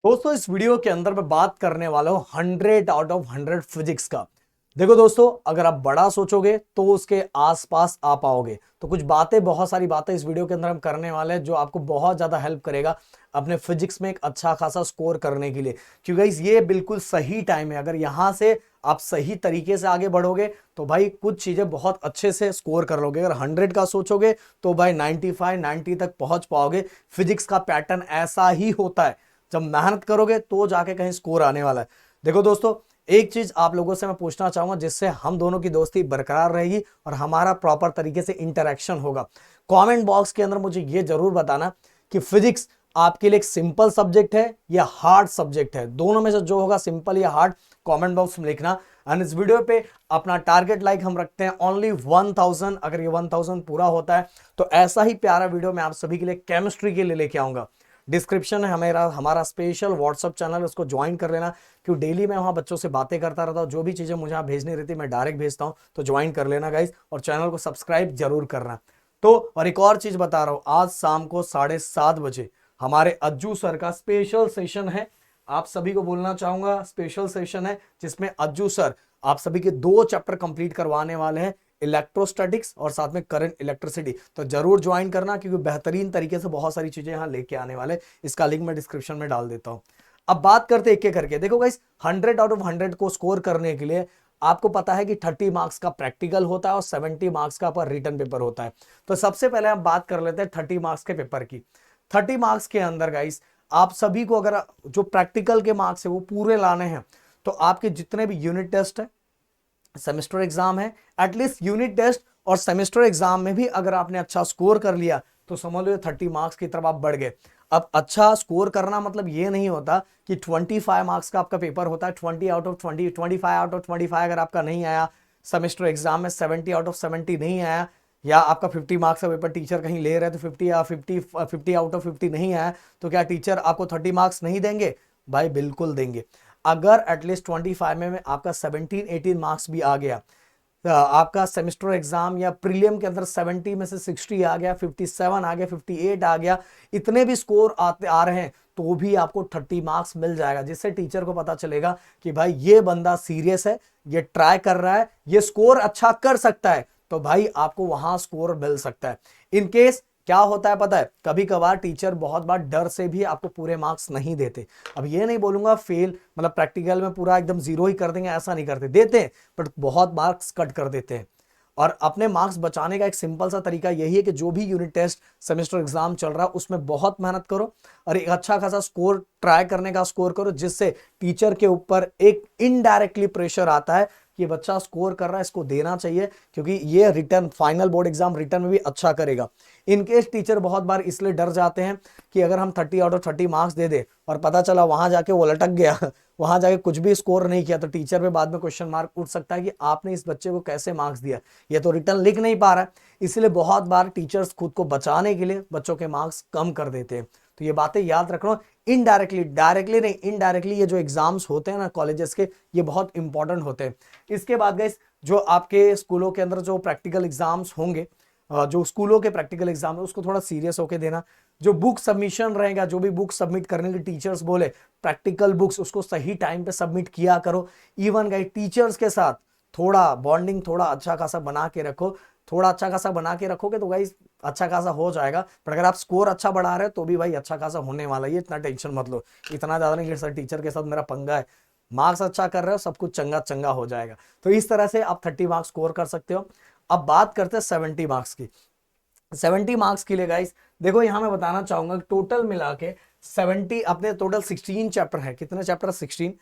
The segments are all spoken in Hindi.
दोस्तों इस वीडियो के अंदर मैं बात करने वाला हूं 100 आउट ऑफ 100 फिजिक्स का। देखो दोस्तों, अगर आप बड़ा सोचोगे तो उसके आसपास आ पाओगे। तो कुछ बातें, बहुत सारी बातें इस वीडियो के अंदर हम करने वाले हैं जो आपको बहुत ज्यादा हेल्प करेगा अपने फिजिक्स में एक अच्छा खासा स्कोर करने के लिए। क्योंकि गाइस ये बिल्कुल सही टाइम है। अगर यहां से आप सही तरीके से आगे बढ़ोगे तो भाई कुछ चीजें बहुत अच्छे से स्कोर कर लोगे। अगर 100 का सोचोगे तो भाई 95 90 तक पहुंच पाओगे। फिजिक्स का पैटर्न ऐसा ही होता है, जब मेहनत करोगे तो जाके कहीं स्कोर आने वाला है। देखो दोस्तों, एक चीज आप लोगों से मैं पूछना चाहूंगा जिससे हम दोनों की दोस्ती बरकरार रहेगी और हमारा प्रॉपर तरीके से इंटरेक्शन होगा। कमेंट बॉक्स के अंदर मुझे ये जरूर बताना कि फिजिक्स आपके लिए एक सिंपल सब्जेक्ट है या हार्ड सब्जेक्ट है। दोनों में से जो होगा, सिंपल या हार्ड, कमेंट बॉक्स में लिखना। एंड इस वीडियो पे अपना टारगेट लाइक हम रखते हैं ओनली 1000। अगर ये 1000 पूरा होता है तो ऐसा ही प्यारा वीडियो मैं आप सभी के लिए केमिस्ट्री के लिए लेके आऊंगा। डिस्क्रिप्शन है हमारा स्पेशल व्हाट्सअप चैनल, उसको ज्वाइन कर लेना। क्योंकि डेली मैं वहां बच्चों से बातें करता रहता हूं। जो भी चीजें मुझे भेजनी रहती मैं डायरेक्ट भेजता हूं। तो ज्वाइन कर लेना गाइज, और चैनल को सब्सक्राइब जरूर करना। तो और एक और चीज बता रहा हूं, आज शाम को 7:30 बजे हमारे अज्जू सर का स्पेशल सेशन है। आप सभी को बोलना चाहूंगा, स्पेशल सेशन है जिसमें अज्जू सर आप सभी के 2 चैप्टर कंप्लीट करवाने वाले हैं, इलेक्ट्रोस्टैटिक्स और साथ में करंट इलेक्ट्रिसिटी। तो जरूर ज्वाइन करना, क्योंकि बेहतरीन तरीके से बहुत सारी चीजें यहां लेके आने वाले। इसका लिंक मैं डिस्क्रिप्शन में डाल देता हूं। अब बात करते एक एक करके। देखो गाइस, 100 आउट ऑफ 100 को स्कोर करने के लिए आपको पता है कि 30 मार्क्स का प्रैक्टिकल होता है और 70 मार्क्स का पर रिटन पेपर होता है। तो सबसे पहले हम बात कर लेते हैं 30 मार्क्स के पेपर की। 30 मार्क्स के अंदर गाइस आप सभी को, अगर जो प्रैक्टिकल के मार्क्स है वो पूरे लाने हैं, तो आपके जितने भी यूनिट टेस्ट है, सेमेस्टर एग्जाम है, एटलीस्ट यूनिट टेस्ट और सेमेस्टर एग्जाम में भी अगर आपने अच्छा स्कोर कर लिया तो समझ लो 30 मार्क्स की तरफ आप बढ़ गए। अब अच्छा स्कोर करना मतलब ये नहीं होता कि 25 मार्क्स का आपका पेपर होता है। 20 आउट ऑफ 20, 25 आउट ऑफ 25 अगर आपका नहीं आया, सेमेस्टर एग्जाम में 70 आउट ऑफ 70 नहीं आया, या आपका 50 मार्क्स का पेपर टीचर कहीं ले रहे हैं तो 50 आउट ऑफ 50 नहीं आया, तो क्या टीचर आपको 30 मार्क्स नहीं देंगे? भाई बिल्कुल देंगे। अगर एटलीस्ट 25 में आपका 17-18 मार्क्स भी आ गया, आपका सेमेस्टर एग्जाम या प्रीलियम के अंदर 70 में से 60 आ गया, 57 आ गया, 58 आ गया, इतने भी स्कोर आ रहे हैं तो भी आपको 30 मार्क्स मिल जाएगा। जिससे टीचर को पता चलेगा कि भाई ये बंदा सीरियस है, ये ट्राई कर रहा है, ये स्कोर अच्छा कर सकता है, तो भाई आपको वहां स्कोर मिल सकता है। इन केस क्या होता है पता है, कभी कभार टीचर बहुत बार डर से भी आपको पूरे मार्क्स नहीं देते। अब ये नहीं बोलूंगा फेल मतलब प्रैक्टिकल में पूरा एकदम 0 ही कर देंगे, ऐसा नहीं करते, देते हैं बट बहुत मार्क्स कट कर देते हैं। और अपने मार्क्स बचाने का एक सिंपल सा तरीका यही है कि जो भी यूनिट टेस्ट सेमेस्टर एग्जाम चल रहा है उसमें बहुत मेहनत करो और एक अच्छा खासा स्कोर ट्राई करने का स्कोर करो, जिससे टीचर के ऊपर एक इनडायरेक्टली प्रेशर आता है कि बच्चा स्कोर कर रहा है, इसको देना चाहिए, क्योंकि ये return final board exam return में भी अच्छा करेगा। इनकेस टीचर बहुत बार इसलिए डर जाते हैं कि अगर हम 30 आउट ऑफ 30 मार्क्स दे दे और पता चला वहां जाके वो लटक गया वहां जाके कुछ भी स्कोर नहीं किया, तो टीचर पे बाद में क्वेश्चन मार्क उठ सकता है कि आपने इस बच्चे को कैसे मार्क्स दिया, ये तो रिटर्न लिख नहीं पा रहा है। इसलिए बहुत बार टीचर्स खुद को बचाने के लिए बच्चों के मार्क्स कम कर देते हैं। तो ये बातें याद रखना। इनडायरेक्टली, डायरेक्टली नहीं, इनडायरेक्टली ये जो एग्जाम्स होते हैं ना कॉलेजेस के, ये बहुत इंपॉर्टेंट होते हैं। इसके बाद गाइस, जो आपके स्कूलों के अंदर जो प्रैक्टिकल एग्जाम्स होंगे, जो स्कूलों के प्रैक्टिकल एग्जाम है उसको थोड़ा सीरियस होकर देना। जो बुक सबमिशन रहेगा, जो भी बुक सबमिट करने के टीचर्स बोले प्रैक्टिकल बुक्स, उसको सही टाइम पे सबमिट किया करो। इवन गाइस टीचर्स के साथ थोड़ा बॉन्डिंग थोड़ा अच्छा खासा बना के रखो। थोड़ा अच्छा खासा बना के रखोगे तो गाइस अच्छा खासा हो जाएगा। पर अगर आप स्कोर अच्छा बढ़ा रहे हो तो भी भाई अच्छा खासा होने वाला है, इतना टेंशन मत लो। इतना ज्यादा नहीं कि सर टीचर के साथ मेरा पंगा है, मार्क्स अच्छा कर रहे हो सब कुछ चंगा चंगा हो जाएगा। तो इस तरह से आप 30 मार्क्स स्कोर कर सकते हो। अब बात करते हैं 70 मार्क्स की। 70 मार्क्स के लिए गाइस देखो, यहां मैं बताना चाहूंगा टोटल मिला के 70 अपने टोटल 16 चैप्टर है। कितने चैप्टर? 16।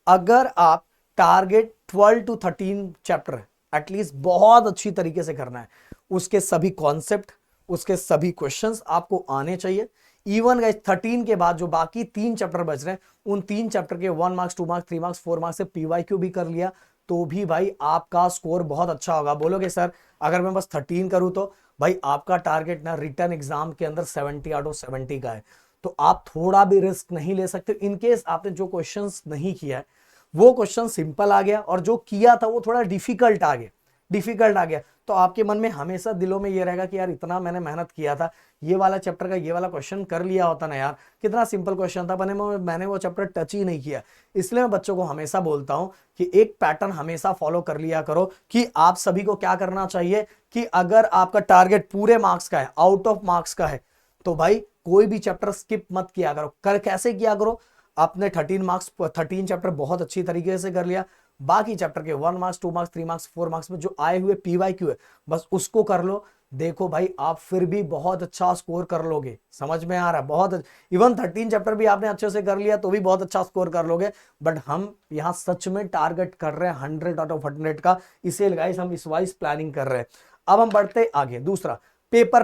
अगर आप टारगेट 12 to 13 चैप्टर एटलीस्ट बहुत अच्छी तरीके से करना है, उसके सभी कॉन्सेप्ट, उसके सभी क्वेश्चंस आपको आने चाहिए। इवन गाइस 13 के बाद जो बाकी 3 चैप्टर बच रहे हैं, उन 3 चैप्टर के 1 मार्क्स 2 मार्क्स 3 मार्क्स 4 मार्क्स से पीवाईक्यू भी कर लिया तो भी भाई आपका स्कोर बहुत अच्छा होगा। बोलोगे सर अगर मैं बस 13 करूं तो? भाई आपका टारगेट ना रिटर्न एग्जाम के अंदर 70 आउट ऑफ 70 का है, तो आप थोड़ा भी रिस्क नहीं ले सकते। इनकेस आपने जो क्वेश्चंस नहीं किया है वो क्वेश्चन सिंपल आ गया और जो किया था वो थोड़ा डिफिकल्ट आ गया, तो आपके मन में हमेशा दिलों में ये रहेगा कि यार इतना मैंने मेहनत किया था, ये वाला चैप्टर का ये वाला क्वेश्चन कर लिया होता ना यार, कितना सिंपल क्वेश्चन था, मैंने वो चैप्टर टच ही नहीं किया। इसलिए मैं बच्चों को हमेशा बोलता हूं कि एक पैटर्न हमेशा फॉलो कर लिया करो कि आप सभी को क्या करना चाहिए कि अगर आपका टारगेट पूरे मार्क्स का है, आउट ऑफ मार्क्स का है, तो भाई कोई भी चैप्टर स्किप मत किया करो। कैसे किया करो, आपने 13 चैप्टर बहुत अच्छी तरीके से कर लिया, बाकी चैप्टर के 1 मार्क्स 2 मार्क्स 3 मार्क्स 4 मार्क्स में जो आए हुए PYQ है बस उसको कर लो। देखो भाई आप फिर भी बहुत अच्छा स्कोर कर लोगे, समझ में आ रहा है, बहुत इवन 13 चैप्टर भी आपने अच्छे से कर लिया तो भी बहुत अच्छा स्कोर कर लोगे। बट हम यहाँ सच में टारगेट कर रहे हैं 100 आउट ऑफ 100 का, इसीलिए गाइस हम इस वाइज प्लानिंग कर रहे हैं। अब हम बढ़ते आगे। दूसरा, पेपर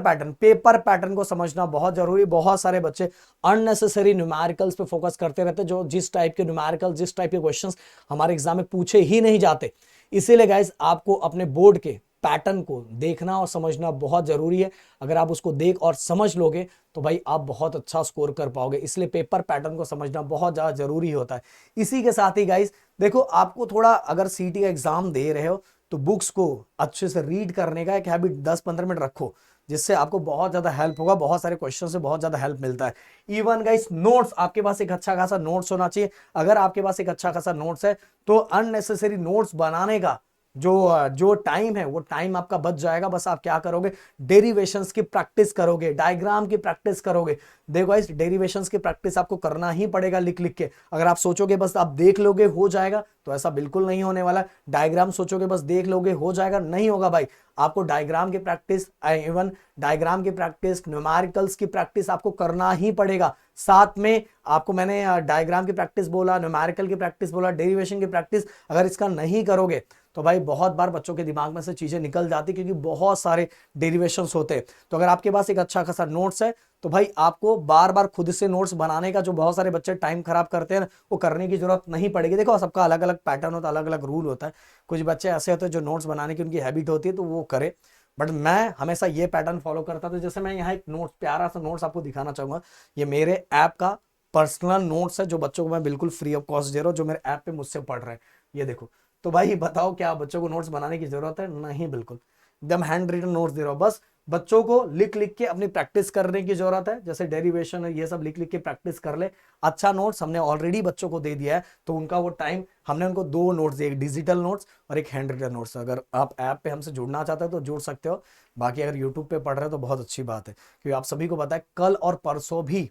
पैटर्न को समझना बहुत जरूरी। बहुत सारे बच्चे अननेसेसरी न्यूमेरिकल्स पे फोकस करते रहते, जो जिस टाइप के न्यूमेरिकल, जिस टाइप के क्वेश्चंस हमारे एग्जाम में पूछे ही नहीं जाते। इसीलिए गाइस आपको अपने बोर्ड के पैटर्न को देखना और समझना बहुत जरूरी है। अगर आप उसको देख और समझ लोगे तो भाई आप बहुत अच्छा स्कोर कर पाओगे। इसलिए पेपर पैटर्न को समझना बहुत ज्यादा जरूरी होता है। इसी के साथ ही गाइस देखो, आपको थोड़ा अगर CT का एग्जाम दे रहे हो तो बुक्स को अच्छे से रीड करने का एक हैबिट 10-15 मिनट रखो, जिससे आपको बहुत ज्यादा हेल्प होगा। बहुत सारे क्वेश्चन से बहुत ज्यादा हेल्प मिलता है। इवन गाइस नोट्स, आपके पास एक अच्छा खासा नोट्स होना चाहिए। अगर आपके पास एक अच्छा खासा नोट्स है तो अननेसेसरी नोट्स बनाने का जो टाइम है वो टाइम आपका बच जाएगा। बस आप क्या करोगे, डेरिवेशंस की प्रैक्टिस करोगे, डायग्राम की प्रैक्टिस करोगे। देखो गाइस डेरिवेशंस की प्रैक्टिस आपको करना ही पड़ेगा लिख लिख के। अगर आप सोचोगे बस आप देख लोगे हो जाएगा तो ऐसा बिल्कुल नहीं होने वाला। डायग्राम सोचोगे बस देख लोगे हो जाएगा, नहीं होगा भाई। आपको डायग्राम की प्रैक्टिस, इवन डायग्राम की प्रैक्टिस, न्यूमेरिकल्स की प्रैक्टिस आपको करना ही पड़ेगा। साथ में आपको मैंने डायग्राम की प्रैक्टिस बोला, न्यूमेरिकल की प्रैक्टिस बोला, डेरिवेशन की प्रैक्टिस अगर इसका नहीं करोगे तो भाई बहुत बार बच्चों के दिमाग में से चीजें निकल जाती, क्योंकि बहुत सारे डेरिवेशंस होते हैं। तो अगर आपके पास एक अच्छा खासा नोट्स है तो भाई आपको बार बार खुद से नोट्स बनाने का, जो बहुत सारे बच्चे टाइम खराब करते हैं, वो करने की जरूरत नहीं पड़ेगी। देखो सबका अलग अलग पैटर्न होता है, अलग अलग रूल होता है। कुछ बच्चे ऐसे होते हैं जो नोट्स बनाने की उनकी हैबिट होती है तो वो करे, बट मैं हमेशा ये पैटर्न फॉलो करता था। जैसे मैं यहाँ एक नोट्स, प्यारा सा नोट्स आपको दिखाना चाहूंगा। ये मेरे ऐप का पर्सनल नोट्स है जो बच्चों को मैं बिल्कुल फ्री ऑफ कॉस्ट दे रहा हूँ, जो मेरे ऐप पे मुझसे पढ़ रहे हैं। ये देखो, तो भाई बताओ क्या बच्चों को नोट्स बनाने की जरूरत है? नहीं, बिल्कुल एकदम हैंड रिटन नोट्स दे रहा हूँ। बस बच्चों को लिख लिख के अपनी प्रैक्टिस करने की जरूरत है। जैसे डेरिवेशन है, ये सब लिख लिख के प्रैक्टिस कर ले। अच्छा नोट्स हमने ऑलरेडी बच्चों को दे दिया है, तो उनका वो टाइम, हमने उनको 2 नोट्स दिए, एक डिजिटल नोट्स और एक हैंड रिटन नोट्स। अगर आप ऐप पे हमसे जुड़ना चाहते हो तो जुड़ सकते हो। बाकी अगर यूट्यूब पे पढ़ रहे हो तो बहुत अच्छी बात है, क्योंकि आप सभी को पता है कल और परसों भी,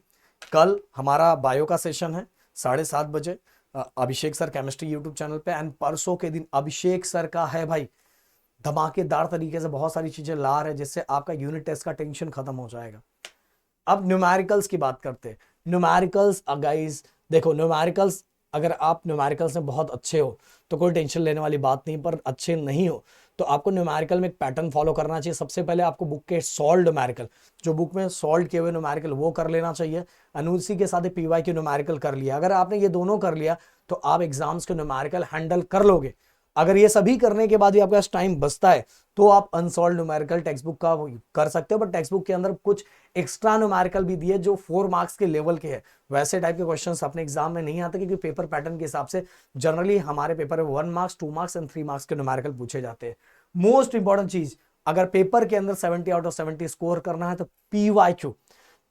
कल हमारा बायो का सेशन है 7:30 बजे, अभिषेक सर केमिस्ट्री यूट्यूब चैनल पे। एंड परसों के दिन अभिषेक सर का है भाई धमाकेदार तरीके से बहुत सारी चीजें ला रहे हैं, जिससे आपका यूनिट टेस्ट का टेंशन खत्म हो जाएगा। अब न्यूमेरिकल्स की बात करते हैं। न्यूमेरिकल्स गाइस देखो, न्यूमेरिकल्स अगर आप न्यूमेरिकल्स में बहुत अच्छे हो तो कोई टेंशन लेने वाली बात नहीं, पर अच्छे नहीं हो तो आपको न्यूमेरिकल में एक पैटर्न फॉलो करना चाहिए। सबसे पहले आपको बुक के सॉल्व न्यूमेरिकल, जो बुक में सॉल्व किए हुए न्यूमेरिकल, वो कर लेना चाहिए। अनुसी के साथ PYQ न्यूमेरिकल कर लिया। अगर आपने ये दोनों कर लिया तो आप एग्जाम्स के न्यूमेरिकल हैंडल कर लोगे। अगर ये सभी करने के बाद भी आपके पास टाइम बचता है तो आप अनसॉल्व न्यूमेरिकल टेक्स्ट बुक का कर सकते हो। बट टेक्स्ट बुक के अंदर कुछ एक्स्ट्रा न्यूमेरिकल भी दिए जो 4 मार्क्स के लेवल के हैं। वैसे टाइप के क्वेश्चंस अपने एग्जाम में नहीं आते, क्योंकि पेपर पैटर्न के हिसाब से जनरली हमारे पेपर में 1 मार्क्स 2 मार्क्स एंड 3 मार्क्स के न्यूमेरिकल पूछे जाते हैं। मोस्ट इंपॉर्टेंट चीज, अगर पेपर के अंदर 70 आउट ऑफ 70 स्कोर करना है तो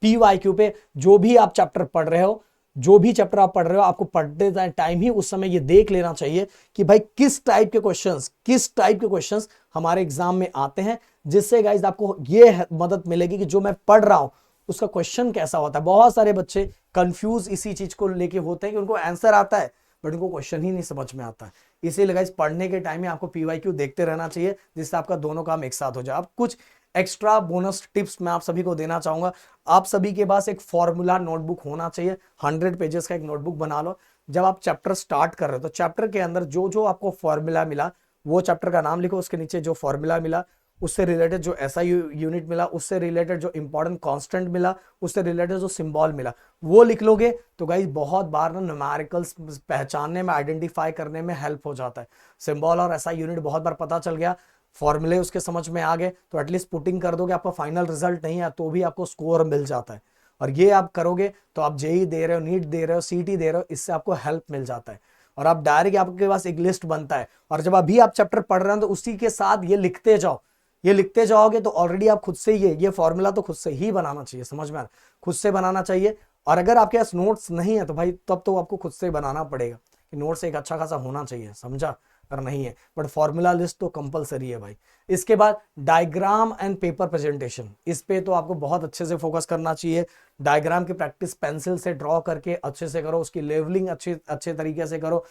PYQ पे जो भी आप चैप्टर पढ़ रहे हो, जो भी चैप्टर आप पढ़ रहे हो, आपको पढ़ते टाइम ही उस समय ये देख लेना चाहिए कि भाई किस टाइप के क्वेश्चंस हमारे एग्जाम में आते हैं, जिससे गाइस आपको ये मदद मिलेगी कि जो मैं पढ़ रहा हूं उसका क्वेश्चन कैसा होता है। बहुत सारे बच्चे कंफ्यूज इसी चीज को लेके होते हैं कि उनको आंसर आता है बट उनको क्वेश्चन ही नहीं समझ में आता है। इसीलिए गाइस पढ़ने के टाइम में आपको PYQ देखते रहना चाहिए, जिससे आपका दोनों काम एक साथ हो जाए। अब कुछ एक्स्ट्रा बोनस टिप्स मैं आप सभी को देना चाहूंगा। आप सभी के पास एक फॉर्मूला नोटबुक होना चाहिए। 100 पेजेस का एक नोटबुक बना लो। जब आप चैप्टर स्टार्ट कर रहे हो तो चैप्टर के अंदर जो जो आपको फॉर्मूला मिला, वो चैप्टर का नाम लिखो, उसके नीचे जो फॉर्मूला मिला, उससे रिलेटेड जो SI यूनिट मिला, उससे रिलेटेड जो इंपॉर्टेंट कांस्टेंट मिला, उससे रिलेटेड जो सिंबल मिला, वो लिख लोगे तो गाइस बहुत बार ना न्यूमेरिकल्स पहचानने में, आइडेंटिफाई करने में हेल्प हो जाता है। सिंबल और SI यूनिट बहुत बार पता चल गया, फॉर्मूले उसके समझ में आ गए, तो एटलीस्ट पुटिंग कर दोगे, आपका फाइनल रिजल्ट नहीं है तो भी आपको स्कोर मिल जाता है। और ये आप करोगे तो आप JEE दे रहे हो, नीट दे रहे हो, CT दे रहे हो, इससे आपको हेल्प मिल जाता है। और आप डायरेक्ट आपके पास एक लिस्ट बनता है, और जब अभी आप चैप्टर पढ़ रहे हो तो उसी के साथ ये लिखते जाओ ये लिखते जाओगे तो ऑलरेडी आप खुद से ये फॉर्मूला तो खुद से ही बनाना चाहिए, समझ में आ रहा है? खुद से बनाना चाहिए। और अगर आपके पास नोट्स नहीं है तो भाई तब तो आपको खुद से बनाना पड़ेगा कि नोट्स एक अच्छा खासा होना चाहिए, समझा? अगर नहीं है बट फॉर्मूला लिस्ट तो कंपलसरी है भाई। इसके बाद डायग्राम एंड पेपर प्रेजेंटेशन, इस पे तो आपको बहुत अच्छे से फोकस करना चाहिए। डायग्राम की प्रैक्टिस पेंसिल से ड्रॉ करके अच्छे से करो, उसकी लेवलिंग अच्छे तरीके से करो।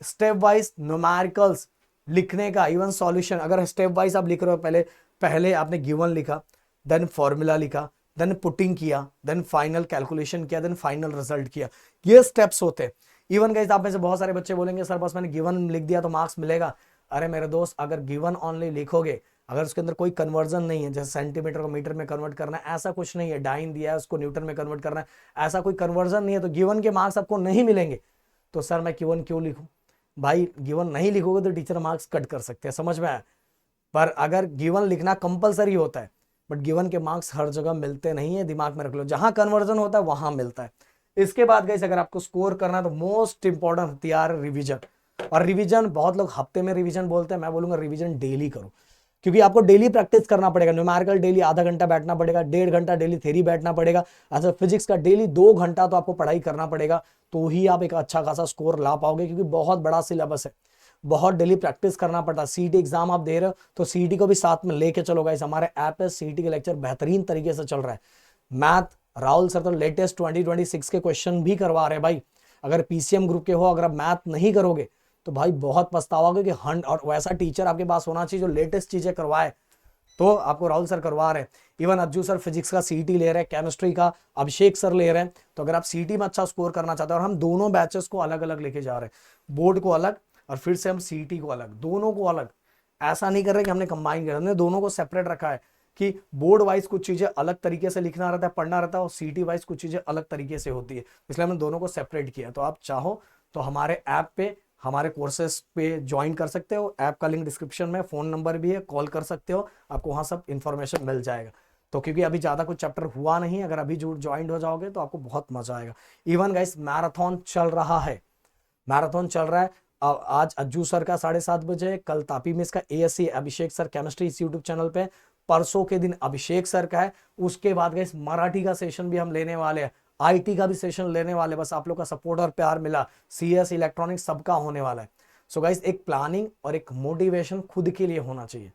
स्टेप वाइज न्यूमेरिकल्स लिखने का, इवन सॉल्यूशन अगर स्टेप वाइज आप लिख रहे हो, पहले पहले आपने गिवन लिखा, देन फॉर्मूला लिखा, देन पुटिंग किया, देन फाइनल कैलकुलेशन किया, देन फाइनल रिजल्ट किया, ये स्टेप्स होते हैं। इवन गाइस आप में से बहुत सारे बच्चे बोलेंगे सर बस मैंने गिवन लिख दिया तो मार्क्स मिलेगा। अरे मेरे दोस्त, अगर गिवन ऑनली लिखोगे, अगर उसके अंदर कोई कन्वर्जन नहीं है, जैसे सेंटीमीटर को मीटर में कन्वर्ट करना है, ऐसा कुछ नहीं है, डाइन दिया है उसको न्यूटन में कन्वर्ट करना है, ऐसा कोई कन्वर्जन नहीं है, तो गिवन के मार्क्स आपको नहीं मिलेंगे। तो सर मैं गिवन क्यों लिखूं? भाई गिवन नहीं लिखोगे तो टीचर मार्क्स कट कर सकते हैं, समझ में आया? पर अगर गिवन लिखना कंपलसरी होता है, बट गिवन के मार्क्स हर जगह मिलते नहीं है, दिमाग में रख लो, जहां कन्वर्जन होता है वहां मिलता है। इसके बाद गाइस अगर आपको स्कोर करना है तो मोस्ट इंपॉर्टेंट हथियार है रिवीजन। और रिवीजन, बहुत लोग हफ्ते में रिवीजन बोलते हैं, मैं बोलूंगा रिवीजन डेली करो, क्योंकि आपको डेली प्रैक्टिस करना पड़ेगा। न्यूमेरिकल डेली आधा घंटा बैठना पड़ेगा, 1.5 घंटा डेली थ्योरी बैठना पड़ेगा, अच्छा फिजिक्स का डेली 2 घंटा तो आपको पढ़ाई करना पड़ेगा, तो ही आप एक अच्छा खासा स्कोर ला पाओगे, क्योंकि बहुत बड़ा सिलेबस है, बहुत डेली प्रैक्टिस करना पड़ता है। सीटी एग्जाम आप दे रहे हो तो सीटी को भी साथ में लेके चलो गाइस, हमारे ऐप पे सीटी के लेक्चर बेहतरीन तरीके से चल रहा है। मैथ राहुल सर तो लेटेस्ट 2026 के क्वेश्चन भी करवा रहे हैं भाई। अगर पीसीएम ग्रुप के हो, अगर आप मैथ नहीं करोगे तो भाई बहुत पछताओगे कि और वैसा टीचर आपके पास होना चाहिए जो लेटेस्ट चीजें करवाए, तो आपको राहुल सर करवा रहे हैं। इवन अज्जू सर फिजिक्स का सीटी ले रहे हैं, केमिस्ट्री का अभिषेक सर ले रहे हैं। तो अगर आप सीटी में अच्छा स्कोर करना चाहते हैं, और हम दोनों बैचेस को अलग अलग लेके जा रहे हैं, बोर्ड को अलग और फिर से हम सीटी को अलग, दोनों को अलग, ऐसा नहीं कर रहे कि हमने कंबाइन किया, हमने दोनों को सेपरेट रखा है कि बोर्ड वाइज कुछ चीजें अलग तरीके से लिखना रहता है, पढ़ना रहता है, और सीटी वाइज कुछ चीजें अलग तरीके से होती है, इसलिए हमने दोनों को सेपरेट किया। तो आप चाहो तो हमारे ऐप पे हमारे कोर्सेस पे ज्वाइन कर सकते हो, ऐप का लिंक डिस्क्रिप्शन में, फोन नंबर भी है, कॉल कर सकते हो, आपको वहां सब इंफॉर्मेशन मिल जाएगा। तो क्योंकि अभी ज्यादा कुछ चैप्टर हुआ नहीं, अगर अभी ज्वाइन हो जाओगे तो आपको बहुत मजा आएगा। इवन गाइस मैराथन चल रहा है, मैराथन चल रहा है। आज अज्जू सर का 7:30 बजे, कल तापी मिस का एएससी अभिषेक सर केमिस्ट्री इस यूट्यूब चैनल पे, परसों के दिन अभिषेक सर का है। उसके बाद गाइस मराठी का सेशन भी हम लेने वाले हैं, आईटी का भी सेशन लेने वाले, बस आप लोग का सपोर्ट और प्यार मिला, सीएस इलेक्ट्रॉनिक्स सबका होने वाला है। सो गाइस एक प्लानिंग और एक मोटिवेशन खुद के लिए होना चाहिए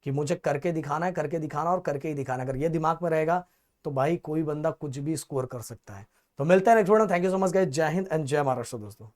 कि मुझे करके दिखाना है, करके दिखाना और करके ही दिखाना। अगर ये दिमाग में रहेगा तो भाई कोई बंदा कुछ भी स्कोर कर सकता है। तो मिलता है next video. Thank you so much guys, जय हिंद एंड जय महाराष्ट्र दोस्तों।